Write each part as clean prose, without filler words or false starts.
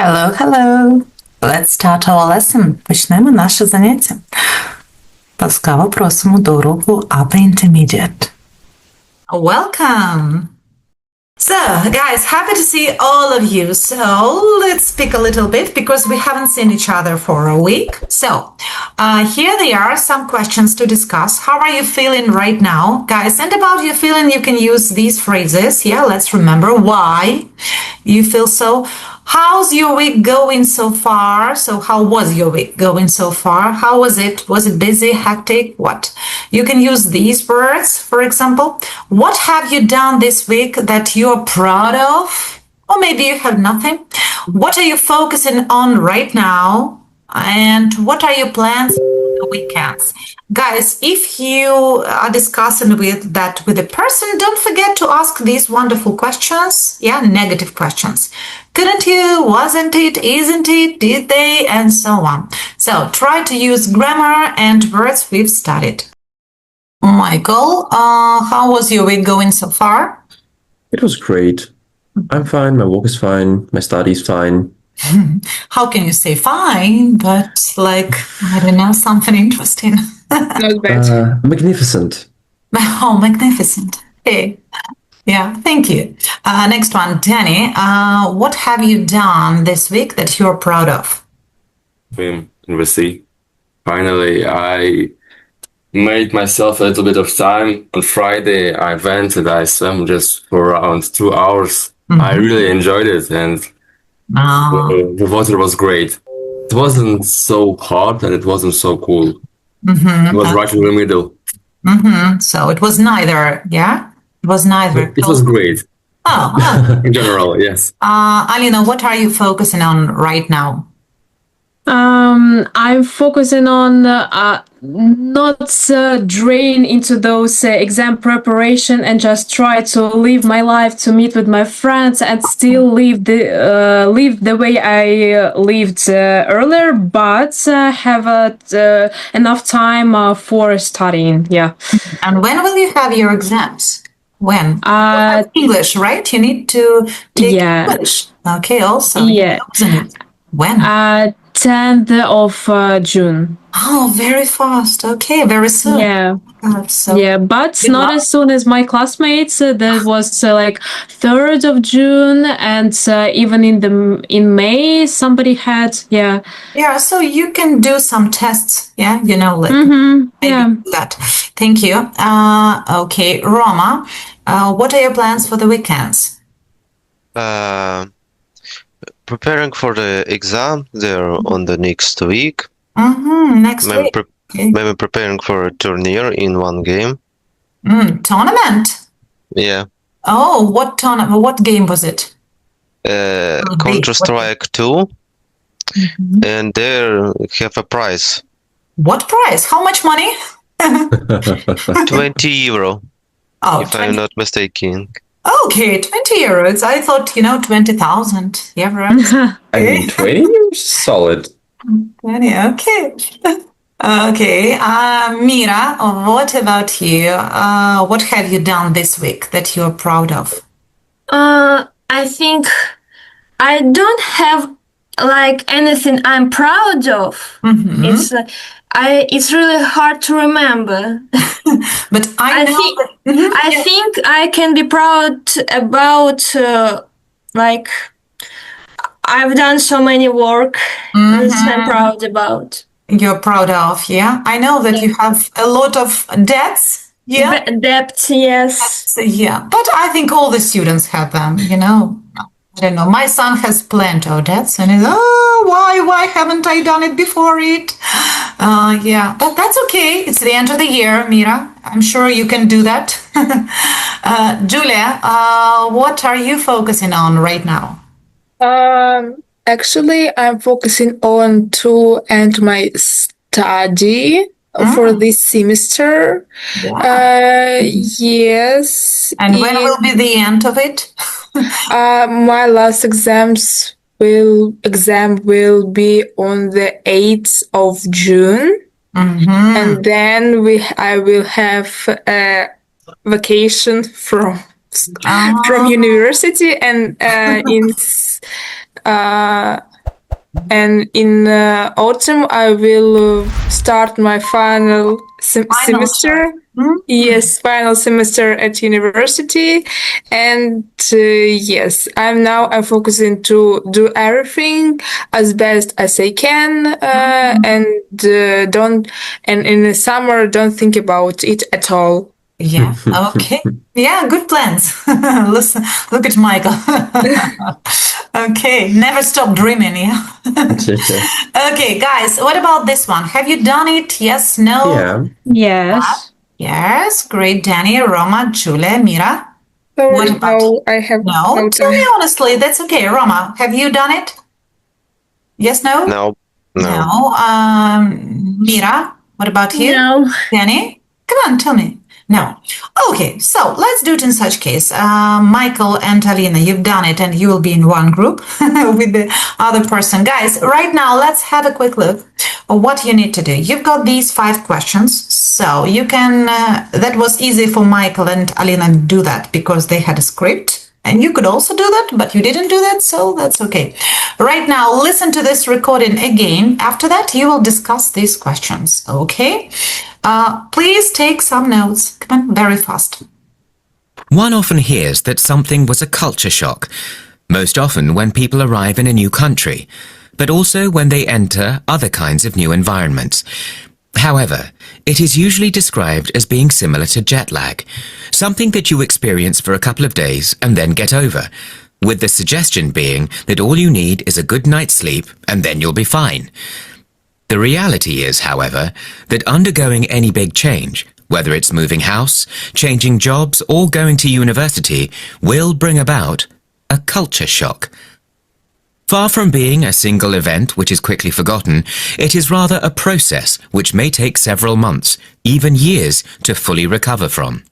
Hello, hello. Let's start our lesson. Почнемо наше заняття. Ласкаво просимо до уроку Upper Intermediate. Welcome! So, guys, happy to see all of you. So, let's speak a little bit because we haven't seen each other for a week. So, here they are, some questions to discuss. How are you feeling right now? Guys, and about your feeling, you can use these phrases. Yeah, let's remember why you feel so. How's your week going so far? So how was your week going so far? How was it? Was it busy, hectic? What? You can use these words, for example. What have you done this week that you're proud of? Or maybe you have nothing. What are you focusing on right now? And what are your plans for the weekends? Guys, if you are discussing with a person, don't forget to ask these wonderful questions. Yeah, negative questions. Couldn't you? Wasn't it? Isn't it? Did they? And so on. So try to use grammar and words we've studied. Michael, how was your week going so far? It was great. I'm fine, my work is fine, my study is fine. How can you say fine, but like, I don't know, something interesting? Not bad. Magnificent. Oh, magnificent. Okay. Yeah, thank you. Next one, Danny. What have you done this week that you're proud of? University. Finally, I made myself a little bit of time. On Friday, I went and I swam just for around 2 hours. I really enjoyed it, and the water was great. It wasn't so hot and it wasn't so cool. It was right in the middle. So it was neither, yeah? It was neither. It was great. Oh. In general, yes. Alina, what are you focusing on right now? I'm focusing on not drain into those exam preparation and just try to live my life, to meet with my friends and still live the way I lived earlier, but have enough time for studying. Yeah. And when will you have your exams? When? English, right? You need to take English. Okay, also. Yeah. When? 10th of June. Oh, very fast. Okay, very soon. Yeah. So yeah, but not as soon as my classmates. That was like 3rd of June, and even in May somebody had. Yeah. Yeah, so you can do some tests. Yeah, like yeah. that. Thank you. Okay, Roma, what are your plans for the weekends? Preparing for the exam there on the next week. Next week. Maybe preparing for a tournament in one game. Tournament? Yeah. Oh, what tournament? What game was it? Counter-Strike 2. And there have a prize. What prize? How much money? 20 euro. Oh, if I'm not mistaken. Okay, 20 euros. I thought, 20,000 euros. I mean, 20 euros? Solid. 20, okay. Okay, Mira, what about you? What have you done this week that you're proud of? I think I don't have like anything I'm proud of. It's really hard to remember. But I think I can be proud about like I've done so many work that I'm proud about. You're proud of, yeah? I know that you have a lot of debts, yeah? Debts, yes. Yeah, but I think all the students have them, I don't know. My son has plenty of debts, and he's, why haven't I done it before it? Yeah, but that's okay. It's the end of the year, Mira. I'm sure you can do that. Julia, what are you focusing on right now? Actually, I'm focusing on to end my study for this semester. Yes. And when will be the end of it? My last exam will be on the 8th of June. And then I will have a vacation from university, and And in autumn, I will start my final semester. Yes, final semester at university. And yes, I'm focusing to do everything as best as I can. And in the summer, don't think about it at all. Yeah. Okay. Yeah, good plans. Listen, look at Michael. Okay, never stop dreaming. Yeah. Okay, guys, what about this one? Have you done it? Yes, no? Yeah. Yes. Yes, great. Danny, Roma, Julia, Mira. Sorry, What about- no, I have No, tell me time. honestly. That's okay. Roma, have you done it? Yes, no? No, no. No. Mira, what about you? No. Danny? Come on, tell me. No. Okay, so let's do it in such case. Michael and Alina, you've done it and you will be in one group with the other person. Guys, right now, let's have a quick look at what you need to do. You've got these 5 questions, so you can, that was easy for Michael and Alina to do that because they had a script. And you could also do that, but you didn't do that, so that's okay. Right now, listen to this recording again. After that, you will discuss these questions, okay? Please take some notes. Come on, very fast. One often hears that something was a culture shock, most often when people arrive in a new country, but also when they enter other kinds of new environments. However, it is usually described as being similar to jet lag, something that you experience for a couple of days and then get over, with the suggestion being that all you need is a good night's sleep and then you'll be fine. The reality is, however, that undergoing any big change, whether it's moving house, changing jobs, or going to university, will bring about a culture shock. Far from being a single event which is quickly forgotten, it is rather a process which may take several months, even years, to fully recover from.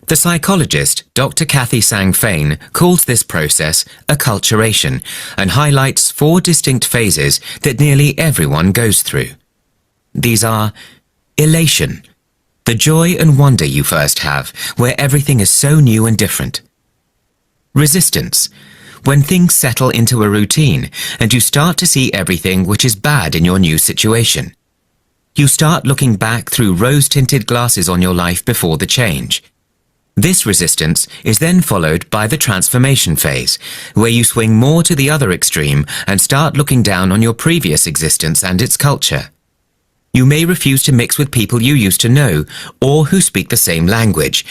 The psychologist Dr. Kathy Sang-Fain calls this process acculturation and highlights 4 distinct phases that nearly everyone goes through. These are elation, the joy and wonder you first have, where everything is so new and different. Resistance, when things settle into a routine and you start to see everything which is bad in your new situation. You start looking back through rose-tinted glasses on your life before the change. This resistance is then followed by the transformation phase, where you swing more to the other extreme and start looking down on your previous existence and its culture. You may refuse to mix with people you used to know or who speak the same language.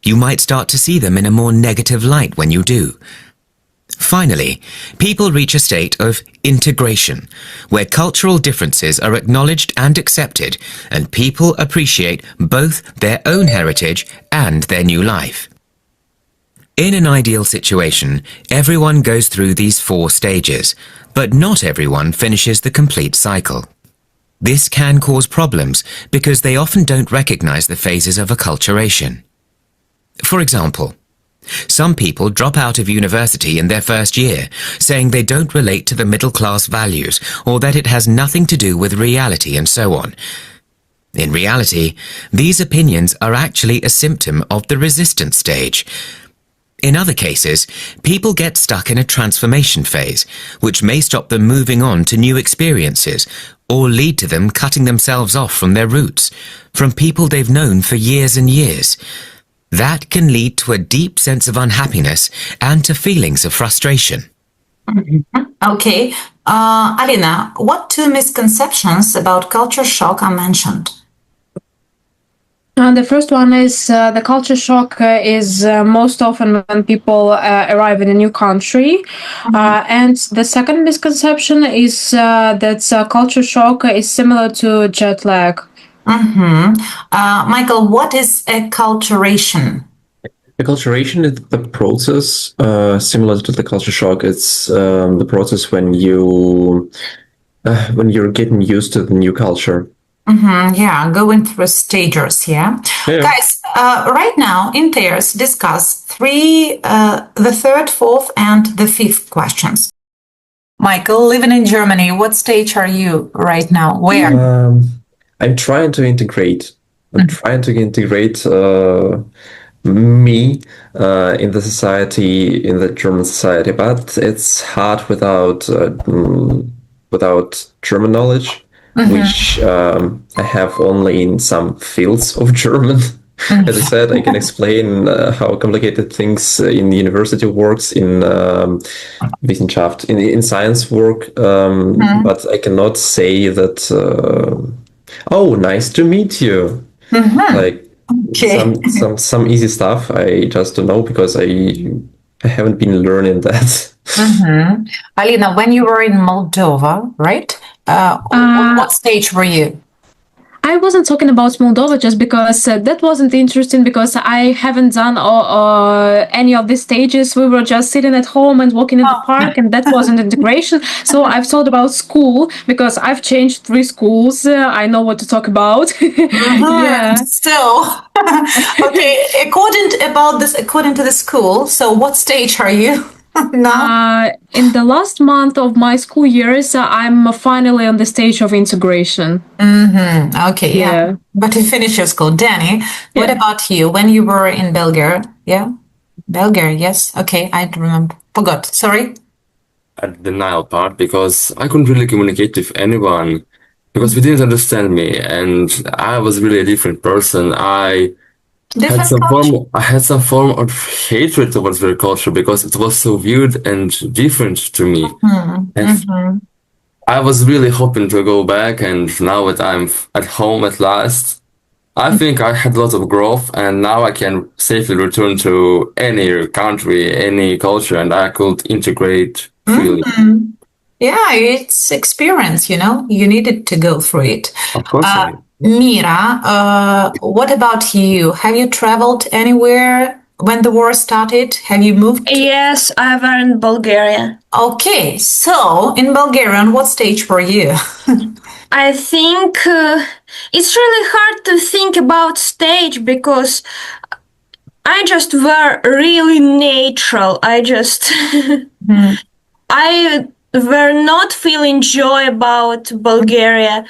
You might start to see them in a more negative light when you do. Finally, people reach a state of integration, where cultural differences are acknowledged and accepted, and people appreciate both their own heritage and their new life. In an ideal situation, everyone goes through these 4 stages, but not everyone finishes the complete cycle. This can cause problems because they often don't recognize the phases of acculturation. For example, some people drop out of university in their first year, saying they don't relate to the middle-class values or that it has nothing to do with reality and so on. In reality, these opinions are actually a symptom of the resistance stage. In other cases, people get stuck in a transformation phase, which may stop them moving on to new experiences or lead to them cutting themselves off from their roots, from people they've known for years and years. That can lead to a deep sense of unhappiness and to feelings of frustration. Okay. Alina, what 2 misconceptions about culture shock are mentioned? The first one is the culture shock is most often when people arrive in a new country. And the second misconception is that culture shock is similar to jet lag. Michael, what is acculturation? Acculturation is the process similar to the culture shock. It's the process when you're getting used to the new culture. Yeah, going through stages, yeah. Guys, right now in pairs discuss the 3rd, 4th, and the 5th questions. Michael, living in Germany, what stage are you right now? Where? I'm trying to integrate. me in the society, in the German society, but it's hard without German knowledge, which I have only in some fields of German. As I said, I can explain how complicated things in university works, in Wissenschaft, in science work, but I cannot say that. Oh, nice to meet you. Like some easy stuff. I just don't know because I haven't been learning that. Alina, when you were in Moldova, right? What stage were you? I wasn't talking about Moldova just because that wasn't interesting because I haven't done any of these stages. We were just sitting at home and walking in the park, and that wasn't integration. So I've thought about school because I've changed 3 schools. I know what to talk about. Yeah. So, okay, according to the school, so what stage are you now? In the last month of my school years, I'm finally on the stage of integration. Okay, yeah. But you finished your school. Danny, what about you? When you were in Bulgaria? Yeah? Bulgaria, yes. Okay, I remember. Forgot. Sorry. At the denial part, because I couldn't really communicate with anyone because we didn't understand me, and I was really a different person. I had some form of hatred towards their culture because it was so weird and different to me. And I was really hoping to go back, and now that I'm at home at last, I think I had a lot of growth, and now I can safely return to any country, any culture, and I could integrate freely. Yeah, it's experience, you needed to go through it. Of course. Mira, what about you? Have you traveled anywhere when the war started? Have you moved? Yes, I were in Bulgaria. Okay, so in Bulgaria, on what stage were you? I think it's really hard to think about stage because I just were really natural. I were not feeling joy about Bulgaria.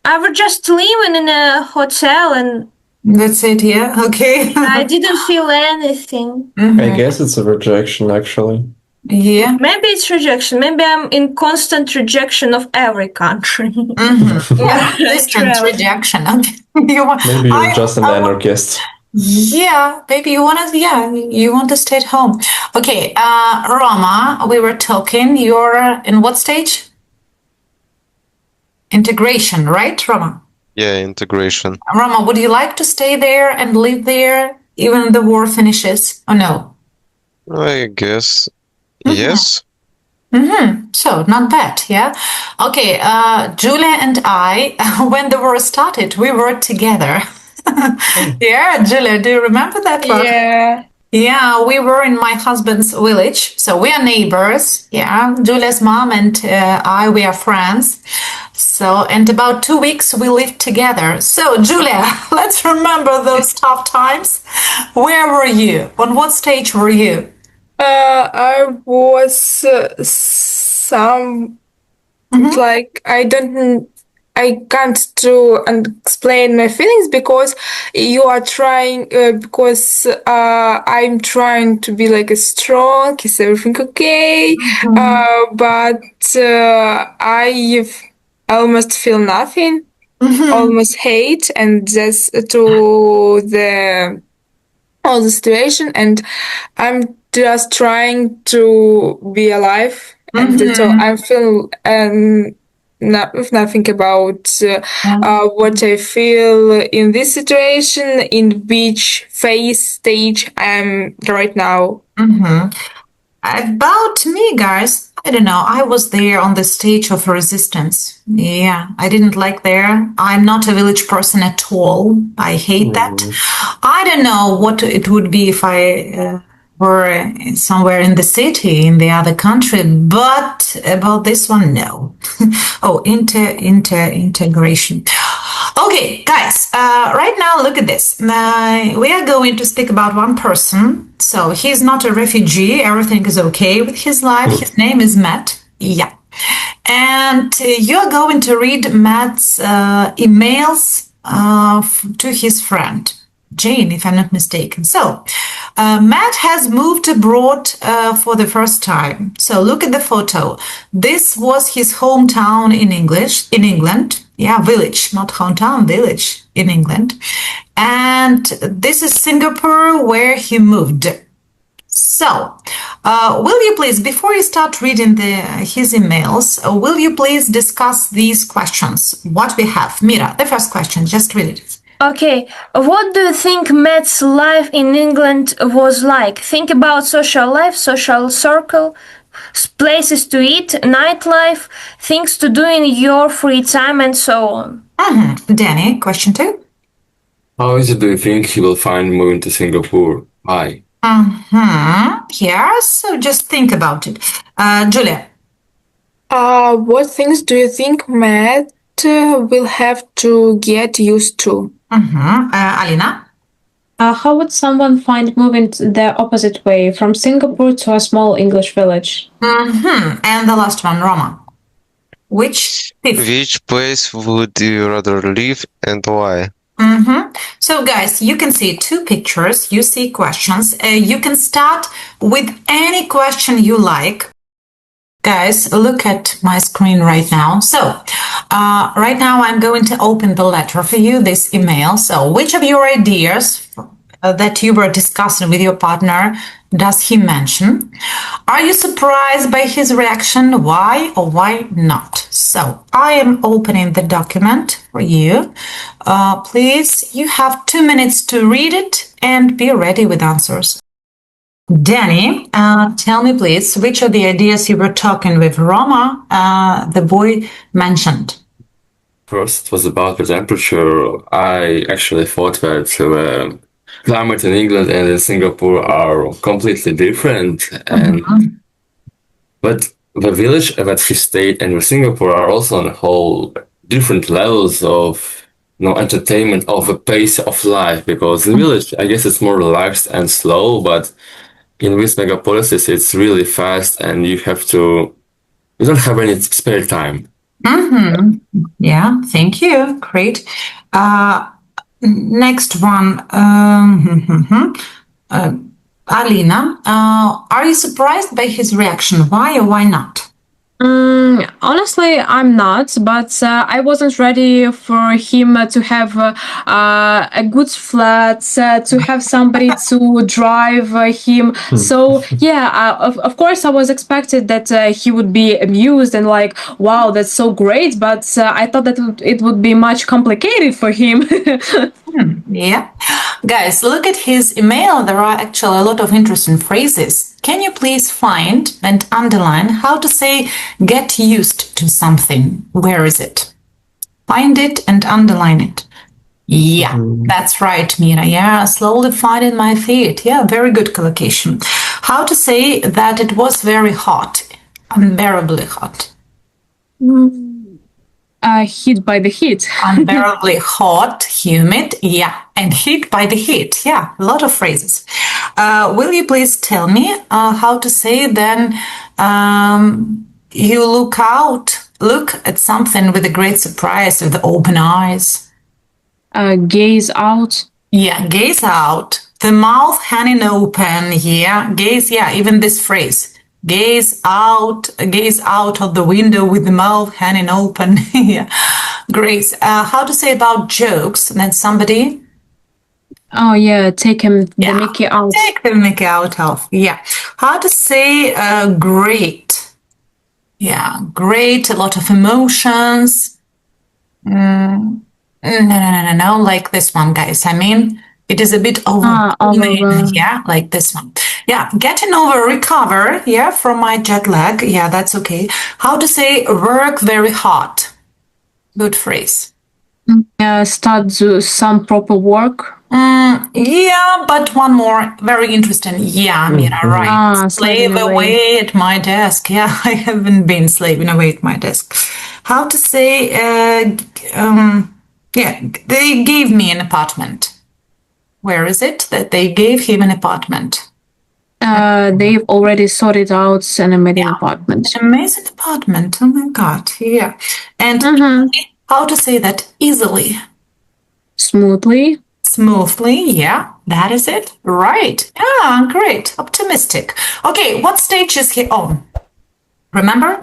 I were just living in a hotel and that's it, yeah? Okay. I didn't feel anything. I guess it's a rejection, actually. Yeah. Maybe it's rejection. Maybe I'm in constant rejection of every country. Yeah, distant rejection. Maybe you're just an anarchist. Yeah, maybe you want to stay at home. Okay, Roma, we were talking. You're in what stage? Integration, right, Roma? Yeah, integration. Roma, would you like to stay there and live there even the war finishes, or no? I guess yes. So, not bad, yeah? Okay, Julia and I, when the war started, we were together. Yeah, Julia, do you remember that one? Yeah. Yeah, we were in my husband's village, so we are neighbors. Yeah, Julia's mom and we are friends. So, and about 2 weeks we lived together. So, Julia, let's remember those tough times. Where were you? On what stage were you? I was like I can't to explain my feelings because you are trying because I'm trying to be like a strong, is everything okay? But I almost feel nothing, almost hate, and that's to the all the situation, and I'm just trying to be alive, and so I feel nothing about what I feel in this situation, in which phase stage I'm right now. About me, guys, I don't know. I was there on the stage of resistance. Yeah, I didn't like there. I'm not a village person at all. I hate that. I don't know what it would be if I were somewhere in the city, in the other country, but about this one, no. Oh, integration. Okay, guys, right now, look at this. We are going to speak about one person. So he's not a refugee. Everything is okay with his life. His name is Matt. Yeah. And you're going to read Matt's emails to his friend. Jane, if I'm not mistaken. So, Matt has moved abroad for the first time. So look at the photo. This was his hometown in England. Yeah, village, not hometown, village in England. And this is Singapore where he moved. So, will you please, before you start reading his emails, will you please discuss these questions? What we have. Mira, the first question, just read it. Okay, what do you think Matt's life in England was like? Think about social life, social circle, places to eat, nightlife, things to do in your free time, and so on. Danny, question 2. How easy do you think he will find moving to Singapore? Why? Yeah, so just think about it. Julia. What things do you think Matt will have to get used to? Alina. How would someone find moving the opposite way from Singapore to a small English village? And the last one, Roma. Which place would you rather live and why? So guys, you can see 2 pictures, you see questions. You can start with any question you like. Guys, look at my screen right now. So, right now I'm going to open the letter for you, this email. So, which of your ideas that you were discussing with your partner does he mention? Are you surprised by his reaction? Why or why not? So, I am opening the document for you. Please, you have 2 minutes to read it and be ready with answers. Danny, tell me please, which of the ideas you were talking with Roma, the boy mentioned? First was about the temperature. I actually thought that climate in England and in Singapore are completely different, but the village that he stayed and Singapore are also on a whole different levels of entertainment, of a pace of life. Because the village, I guess, it's more relaxed and slow, but in these megapolises, it's really fast, and you don't have any spare time. Yeah, thank you. Great. Next one. Alina, are you surprised by his reaction? Why or why not? Honestly, I'm not, but I wasn't ready for him to have a good flat, to have somebody to drive him. So, yeah, of course, I was expected that he would be amused and like, wow, that's so great. But I thought that it would be much complicated for him. Yeah. Guys, look at his email. There are actually a lot of interesting phrases. Can you please find and underline how to say get used to something? Where is it? Find it and underline it. Yeah, that's right, Mira. Yeah, slowly finding my feet. Yeah, very good collocation. How to say that it was very hot, unbearably hot. Hit by the heat. Unbearably hot, humid, yeah, and hit by the heat. Yeah, a lot of phrases. Will you please tell me how to say then you look at something with a great surprise with open eyes? Gaze out. Yeah, gaze out. The mouth hanging open. Yeah, gaze. Yeah, even this phrase. Gaze out of the window with the mouth hanging open. Yeah, Grace. How to say about jokes? Then somebody. Oh yeah, take the Mickey out. Take the Mickey out of. Yeah. How to say great? Yeah, great. A lot of emotions. No. Like this one, guys. I mean, it is a bit overwhelming. Yeah, like this one. Yeah, recover, yeah, from my jet lag. Yeah, that's okay. How to say work very hard? Good phrase. Start some proper work. Yeah, but one more, very interesting. Yeah, Mira, right. Slave away at my desk. Yeah, I haven't been slaving away at my desk. How to say, they gave me an apartment. Where is it that they gave him an apartment? They've already sorted out an amazing apartment. An amazing apartment. Oh my God. Yeah. And how to say that easily? Smoothly. smoothly. Yeah, that is it. Right. Yeah, great. Optimistic. Okay, what stage is he on? Remember?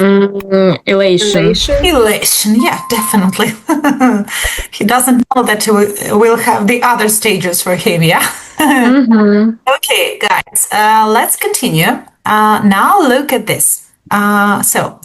Elation. Elation. Yeah, definitely. He doesn't know that we'll have the other stages for him. Yeah. Okay, guys, let's continue. Now look at this. So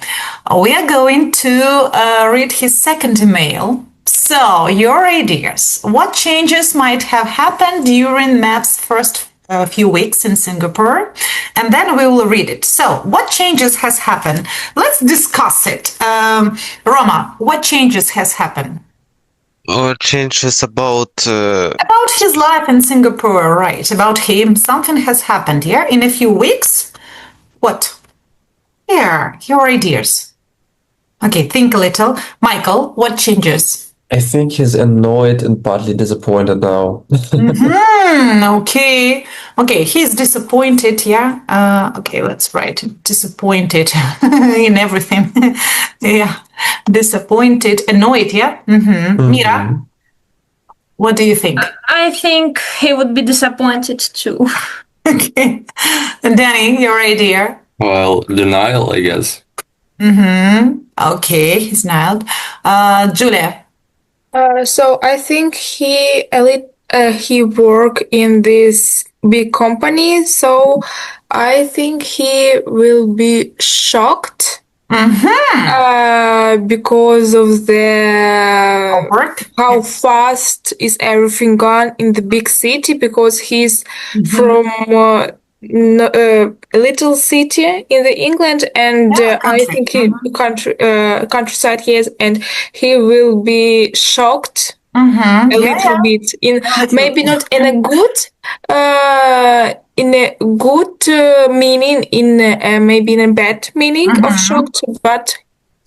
we are going to read his second email. So your ideas. What changes might have happened during Matt's first few weeks in Singapore? And then we will read it. So what changes has happened? Let's discuss it. Roma, what changes has happened? Or changes about About his life in Singapore, right? About him. Something has happened, yeah? In a few weeks? What? Yeah, your ideas. Okay, think a little. Michael, what changes? I think he's annoyed and partly disappointed now. Okay. Okay, he's disappointed, yeah? Okay, let's write it. Disappointed in everything. Yeah, disappointed, annoyed, yeah? Mira, what do you think? I think he would be disappointed too. Okay. Danny, your idea? Well, denial, I guess. Okay, he's nailed. Julia. So I think he work in this big company, so I think he will be shocked because of the Work? how fast is everything gone in the big city, because he's from a little city in the England, and Yeah, I country. think he countryside he is, and he will be shocked a little bit, in maybe not in a good meaning, in maybe in a bad meaning of shocked, but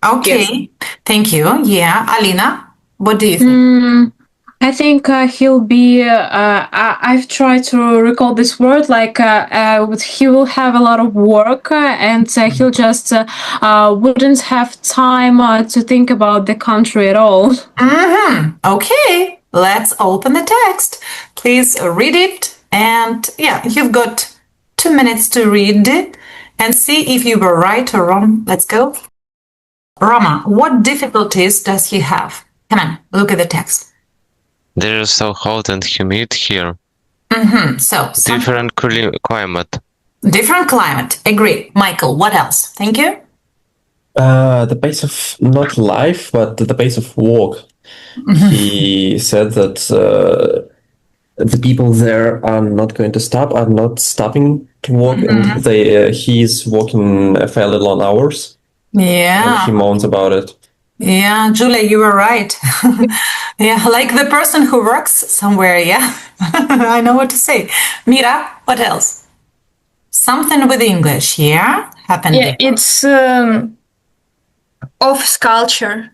Okay, thank you. Yeah, Alina, what do you think? I think he'll be. I've tried to recall this word. Like he will have a lot of work, and he'll just wouldn't have time to think about the country at all. Okay, let's open the text. Please read it. And yeah, you've got 2 minutes to read it and see if you were right or wrong. Let's go. Roma, what difficulties does he have? Come on, look at the text. there's so hot and humid here. So, Different climate. different climate. Agree. Michael, what else? Thank you. The pace of not life, but the pace of work. He said that the people there are not going to stop, are not stopping to work, and he's working fairly long hours. And Yeah. he moans about it. Yeah, Julia, you were right. Yeah, like the person who works somewhere, yeah. I know what to say. Mira, what else? Something with English, yeah? Happened Yeah, there. it's of culture.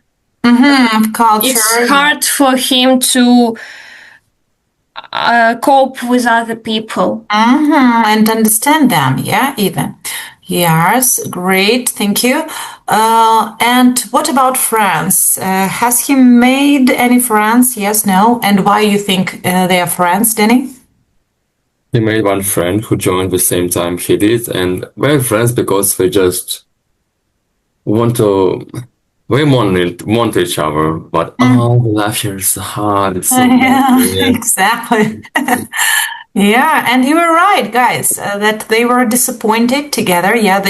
Culture. It's hard for him to cope with other people. And understand them, yeah, even. Yes, great, thank you. And what about France? Has he made any friends? Yes, no? And why you think they are friends, Danny? He made one friend who joined the same time he did, and we're friends because we just want each other, but oh, the life here is so hard. It's so Yeah, bad. exactly. Yeah, and you were right, guys, that they were disappointed together. Yeah,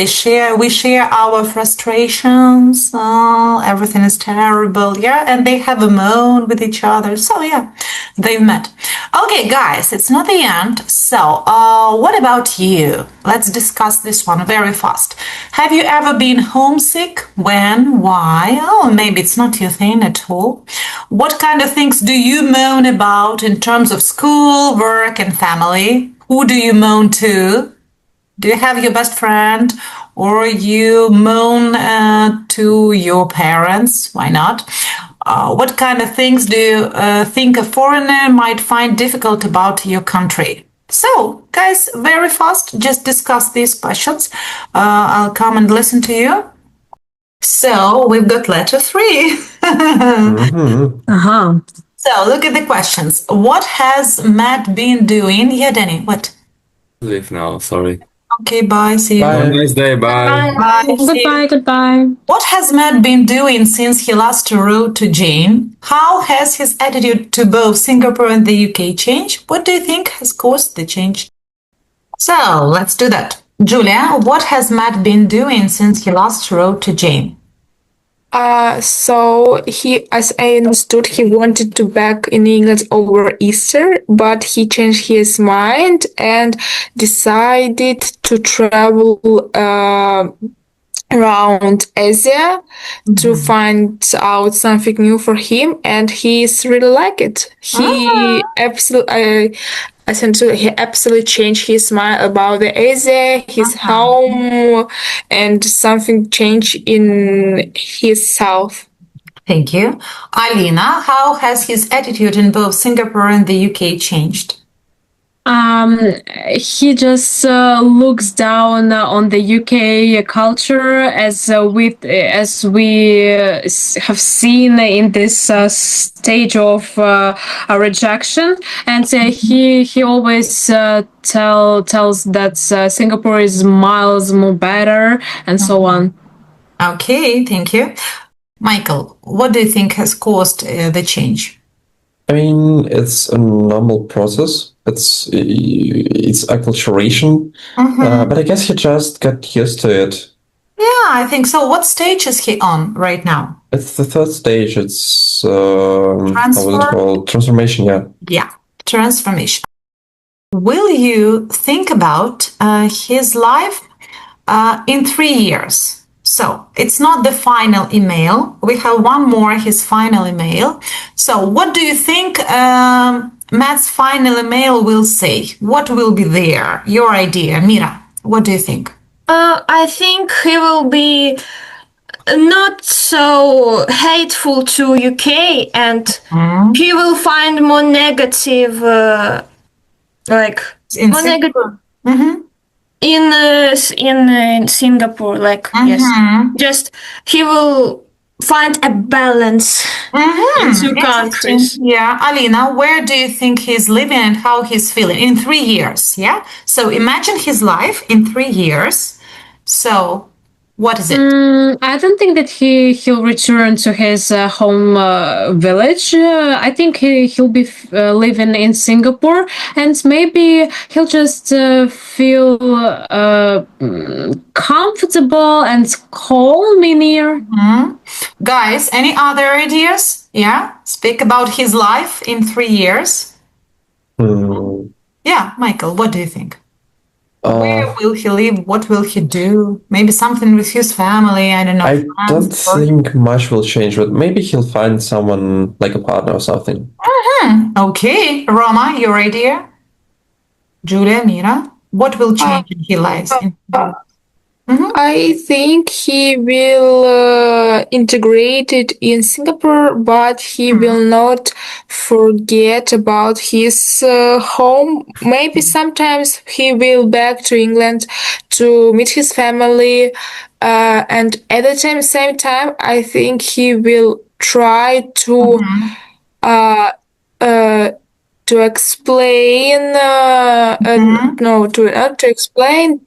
we share our frustrations. Everything is terrible. Yeah, and they have a moan with each other. So yeah, they've met. Okay, guys, it's not the end. So, what about you? Let's discuss this one very fast. Have you ever been homesick? When? Why? Oh, maybe it's not your thing at all. What kind of things do you moan about in terms of school, work, and family? Who do you moan to? Do you have your best friend, or you moan to your parents? Why not? What kind of things do you think a foreigner might find difficult about your country? So, guys, very fast, just discuss these questions. I'll come and listen to you. So, we've got letter 3. So look at the questions. What has Matt been doing? Yeah, Danny, what? Leave now. Sorry. Okay, bye. See you. Bye. Have a nice day. Bye. Bye. See you. Goodbye, goodbye. What has Matt been doing since he last wrote to Jane? How has his attitude to both Singapore and the UK changed? What do you think has caused the change? So let's do that. Julia, what has Matt been doing since he last wrote to Jane? So he, as I understood, he wanted to back in England over Easter, but he changed his mind and decided to travel around Asia to find out something new for him, and he's really like it. He absolutely. Essentially, he absolutely changed his mind about the Asia, his home, and something changed in his self. Thank you. Alina, how has his attitude in both Singapore and the UK changed? He just looks down on the UK culture as we have seen in this stage of a rejection, and he always tells that Singapore is miles more better and so on. Okay, thank you. Michael, what do you think has caused the change? I mean, it's a normal process. It's acculturation, but I guess he just got used to it. Yeah, I think so. What stage is he on right now? It's the third stage. It's how was it Transfer? called? Transformation. Yeah. Yeah, transformation. Will you think about his life in 3 years? So it's not the final email. We have one more, his final email. So what do you think Matt's final email will say? What will be there? Your idea, Mira. What do you think? I think he will be not so hateful to UK, and he will find more negative, In more negative Singapore? in Singapore. Yes, just he will find a balance in two countries. Yeah, Alina, where do you think he's living and how he's feeling in 3 years? Yeah. So imagine his life in 3 years. So what is it? I don't think that he'll return to his home village. I think he'll be living in Singapore, and maybe he'll just feel comfortable and calm in here. Guys, any other ideas? Yeah, speak about his life in 3 years. Yeah, Michael, what do you think? Where will he live? What will he do? Maybe something with his family. I don't know. I don't think much will change, but maybe he'll find someone like a partner or something. Okay, Roma, your idea? Julia, Mira, what will change in his life? I think he will integrate it in Singapore, but he will not forget about his home. Maybe sometimes he will back to England to meet his family, and at the same time, I think he will try to explain to explain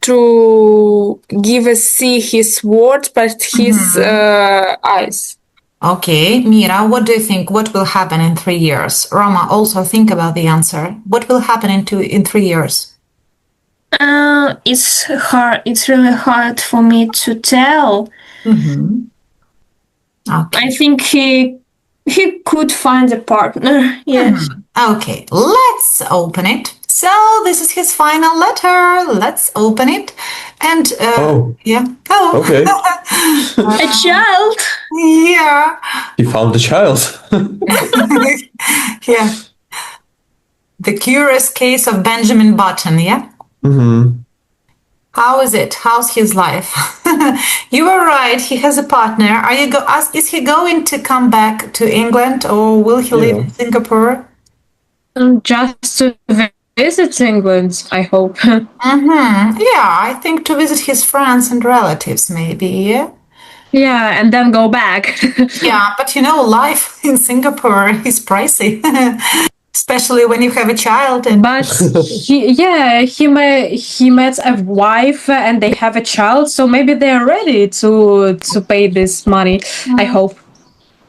to give us see his words but his eyes. Okay, Mira, what do you think? What will happen in 3 years? Roma, also think about the answer. What will happen in 3 years? It's hard. It's really hard for me to tell. Okay. I think he could find a partner. Yes. Okay, let's open it. So this is his final letter. Let's open it. And yeah. Oh. Okay. A child. Yeah. He found the child. Yeah. The curious case of Benjamin Button, yeah? How is it? How's his life? You were right. He has a partner. Is he going to come back to England, or will he live in Singapore? Just to visit England, I hope. Yeah, I think to visit his friends and relatives, maybe. Yeah. Yeah, and then go back. Yeah, but you know, life in Singapore is pricey, especially when you have a child. And But he met a wife and they have a child, so maybe they're ready to pay this money. I hope.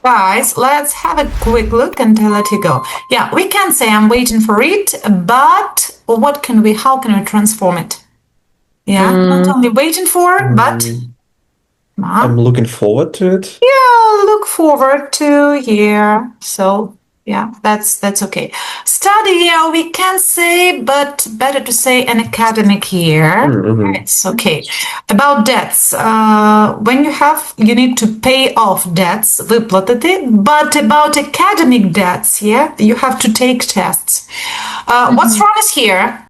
guys, let's have a quick look and I'll let you go. Yeah, we can say I'm waiting for it, but how can we transform it? Yeah, not only waiting for, but I'm looking forward to it. yeah, look forward to, yeah. So yeah, that's okay. Study, yeah, we can say, but better to say an academic year. It's okay. About debts, when you need to pay off debts, выплаты, but about academic debts, yeah, you have to take tests. What's wrong is here?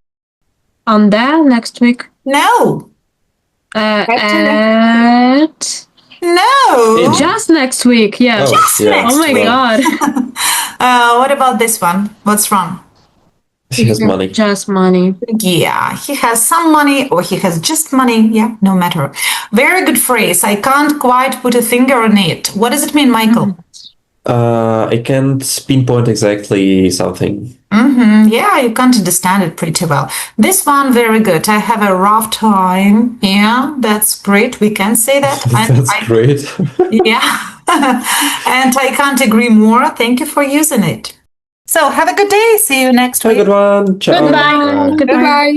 On there next week. No. At No. just next week, yeah. Oh, Just yeah. next Oh my week. god. What about this one? What's wrong? He has money. Just money. Yeah, he has some money or he has just money. Yeah, no matter. Very good phrase. I can't quite put a finger on it. What does it mean, Michael? I can't pinpoint exactly something. Yeah, you can't understand it pretty well. This one, very good. I have a rough time. Yeah, that's great. We can say that. That's great. Yeah. And I can't agree more. Thank you for using it. So have a good day. See you next Have a week. good one. Ciao. Goodbye. Goodbye.